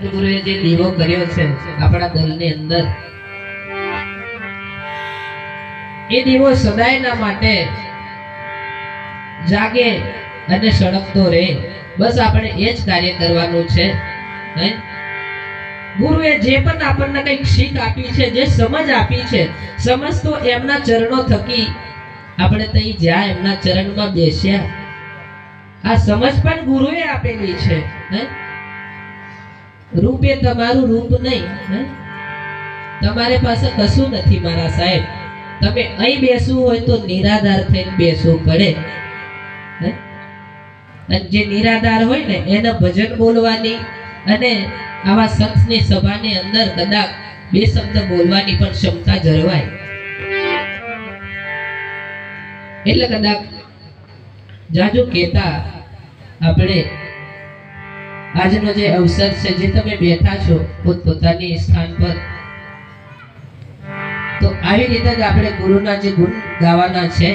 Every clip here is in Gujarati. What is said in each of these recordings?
ગુરુએ જે દીવો કર્યો છે આપણા દિલની અંદર, એ દીવો સદાયના માટે જાગે અને સળગતો રહે. બસ આપણે એ જ કાર્ય કરવાનું છે. ગુરુએ જે પણ આપણને કંઈક શીખ આપી છે, જે સમજ આપી છે, સમજ તો એમના ચરણો થકી આપણે તઈ જ્યાં એમના ચરણમાં બેસ્યા, આ સમજ પણ ગુરુએ આપેલી છે. રૂપે તમારું રૂપ નહીં, તમારે પાસે કશું નથી મારા સાહેબ. તમે અહીં બેસવું હોય તો નિરાધાર થઈને બેસવું પડે. અને જે નિરાધાર હોય ને એને ભજન બોલવાની અને આવા સંતની સભાની અંદર કદાચ બે શબ્દ બોલવાની પણ ક્ષમતા જળવાય. એટલે કદાચ જાજુ કહેતા આપણે આજનો જે અવસર છે, જે તમે બેઠા છો પોતપોતાની સ્થાન પર, તો આવી રીતે જ આપણે ગુરુના જે ગુણ ગાવાના છે.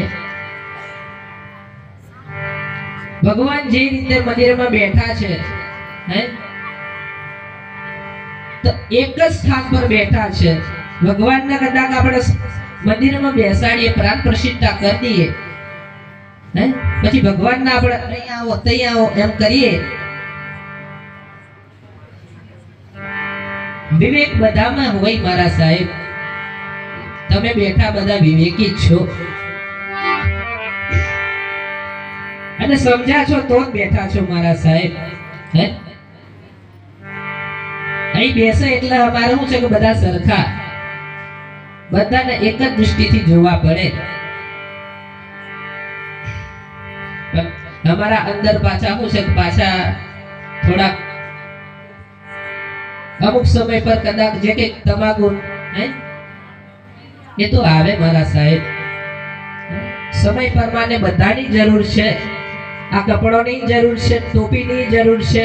ભગવાન જે રીતે મંદિરમાં બેઠા છે, તો એક જ સ્થાન પર બેઠા છે. ભગવાનને કદાચ આપણે મંદિરમાં બેસાડીએ, પ્રાણ પ્રતિષ્ઠા કરી દઈએ, પછી ભગવાનને આપણે અહીંયા આવો ત્યાં આવો એમ કરીએ. વિવેક બધામાં હોય મારા સાહેબ. તમે બેઠા બધા વિવેકી છો અને સમજ્યા છો તો જ બેઠા છો મારા સાહેબ. અહીં બેસે એટલે અમારે શું છે કે બધા સરખા, બધાને એક જ દૃષ્ટિથી જોવા પડે. પણ અમારા અંદર પાછા શું છે કે પાછા થોડાક અમુક સમય પર કદાચ જે કે તમાકુ એ તો આવે મારા સાહેબ. સમય પ્રમાણે બધાની જરૂર છે. આ કપડોની જરૂર છે, ટોપીની જરૂર છે,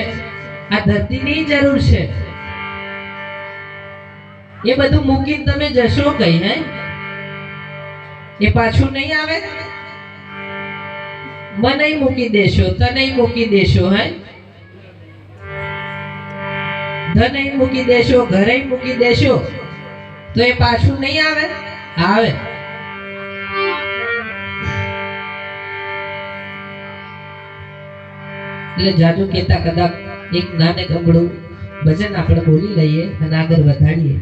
આ ધરતીની જરૂર છે. એ બધું મૂકીને તમે જશો કઈ? એ પાછું નહીં આવે. મને મૂકી દેશો, તને મૂકી દેશો, ધને મૂકી દેશો, ઘરે મૂકી દેશો, તો એ પાછું નહીં આવે? આવે. એટલે જાદુ કેતા કદાચ એક નાને કમળું ભજન આપણે બોલી લઈએ અને આગળ વધારીએ.